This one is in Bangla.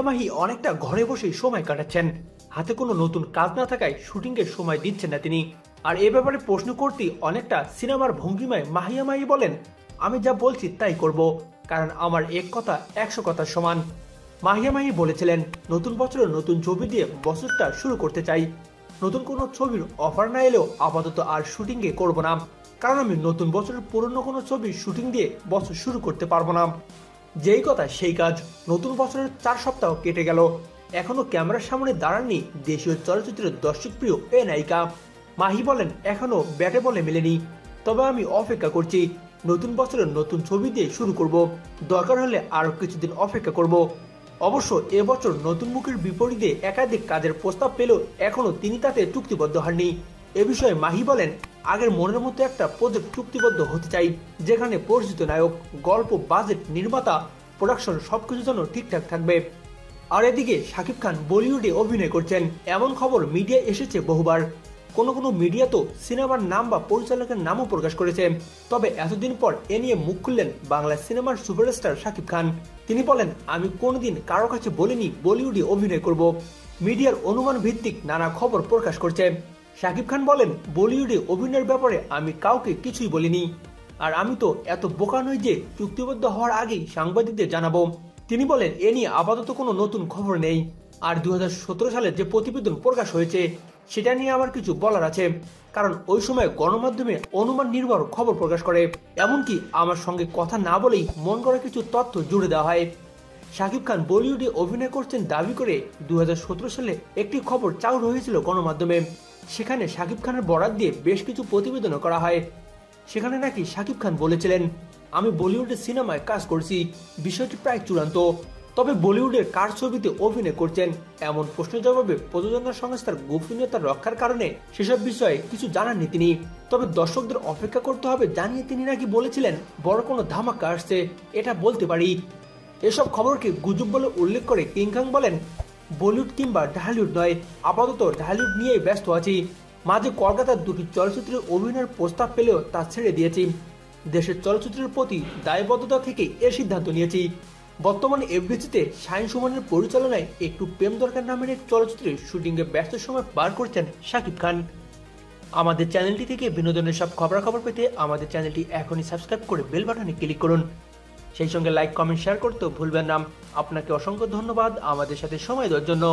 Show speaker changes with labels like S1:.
S1: মাহি অনেকটা ঘরে বসেই সময় কাটাচ্ছেন। হাতে কোনো নতুন কাজ না থাকায় শুটিং এর সময় দিচ্ছেন না তিনি। আর এ ব্যাপারে প্রশ্ন করতেই অনেকটা সিনেমার ভঙ্গিমায় মাহিয়া মাহি বলেন, আমি যা বলছি তাই করব, কারণ আমার এক কথা 100 কথার সমান। মাহিয়া মাহি বলেছিলেন, নতুন বছরের নতুন ছবি দিয়ে বছরটা শুরু করতে চাই। নতুন কোনো ছবির অফার না এলেও আপাতত আর শুটিং এ করব না, কারণ আমি নতুন বছরের পুরনো কোনো ছবির শুটিং দিয়ে বছর শুরু করতে পারবো না। যেই কথা সেই কাজ। নতুন বছরের 4 সপ্তাহ কেটে গেল, এখনো ক্যামেরার সামনে দাঁড়াননি দেশীয় চলচ্চিত্রের দর্শকপ্রিয় এ নায়িকা। মাহি বলেন, এখনো ব্যাটে বলে মেলেনি, তবে আমি অপেক্ষা করছি। নতুন বছরের নতুন ছবি দিয়ে শুরু করব, দরকার হলে আরো কিছুদিন অপেক্ষা করব। অবশ্য এবছর নতুন মুখের বিপরীতে একাধিক কাজের প্রস্তাব পেলেও এখনো তিনি তাতে চুক্তিবদ্ধ হননি। এ বিষয়ে মাহি বলেন, আগের মনের মতো একটা প্রজেক্ট চুক্তিবদ্ধ হতে চাই, যেখানে পরিচিত নায়ক, গল্প, বাজেট, নির্মাতা, প্রোডাকশন সবকিছু যেন ঠিকঠাক থাকবে। আর এদিকে শাকিব খান বলিউডে অভিনয় করছেন এমন খবর মিডিয়ায় এসেছে বহুবার। কোনো মিডিয়া তো সিনেমার নাম বা পরিচালকের নামও প্রকাশ করেছে। তবে এতদিন পর এ নিয়ে মুখ খুললেন বাংলা সিনেমার সুপারস্টার শাকিব খান। তিনি বলেন, আমি কোনোদিন কারো কাছে বলিনি বলিউডে অভিনয় করব। মিডিয়ার অনুমান ভিত্তিক নানা খবর প্রকাশ করছে। শাকিব খান বলেন, বলিউডে অভিনয়ের ব্যাপারে আমি কাউকে কিছুই বলিনি। আর আমি তো এত বোকা নই যে চুক্তিবদ্ধ হওয়ার আগেই সাংবাদিকদের জানাবো। তিনি বলেন, এ নিয়ে আপাতত কোনো নতুন খবর নেই। আর 2017 সালে যে প্রতিবেদন প্রকাশ হয়েছে সেটা নিয়ে আমার কিছু বলার আছে, কারণ ওই সময় গণমাধ্যমে অনুমান নির্ভর খবর প্রকাশ করে, এমনকি আমার সঙ্গে কথা না বলেই মন করা কিছু তথ্য জুড়ে দেওয়া হয়। শাকিব খান বলিউডে অভিনয় করছেন দাবি করে 2017 সালে একটি খবর চাউর হয়েছিল গণমাধ্যমে। সেখানে শাকিব খানের বরাত দিয়ে বেশ কিছু প্রতিবেদনও করা হয়। সেখানে নাকি শাকিব খান বলেছিলেন, আমি বলিউডের সিনেমায় কাজ করছি, বিষয়টি প্রায় চূড়ান্ত। তবে বলিউডের কার ছবিতে অভিনয় করছেন এমন প্রশ্নের জবাবে প্রযোজনা সংস্থার গোপনীয়তা রক্ষার কারণে সেসব বিষয়ে কিছু জানাননি তিনি। তবে দর্শকদের অপেক্ষা করতে হবে জানিয়ে তিনি নাকি বলেছিলেন, বড় কোনো ধামাকা আসছে, এটা বলতে পারি। এসব খবরকে গুজব বলে উল্লেখ করে কিং খান বলেন, বলিউড কিংবা ঢালিউড নয়, আপাতত ঢালিউড নিয়েই ব্যস্ত আছি। মাঝে কলকাতার দুটি চলচ্চিত্রের অভিনয়ের প্রস্তাব পেলেও তা ছেড়ে দিয়েছি। দেশের চলচ্চিত্রের প্রতি দায়বদ্ধতা থেকে এ সিদ্ধান্ত নিয়েছি। বর্তমানে এফডিসিতে শাহিন সুমনের পরিচালনায় একটু প্রেম দরকার নামের এক চলচ্চিত্রের শুটিংয়ে ব্যস্ত সময় পার করছেন শাকিব খান। আমাদের চ্যানেলটি থেকে বিনোদনের সব খবরাখবর পেতে আমাদের চ্যানেলটি এখনই সাবস্ক্রাইব করে বেল বাটনে ক্লিক করুন। সেই সঙ্গে লাইক, কমেন্ট, শেয়ার করতেও ভুলবেন না। আপনাকে অসংখ্য ধন্যবাদ আমাদের সাথে সময় দেওয়ার জন্য।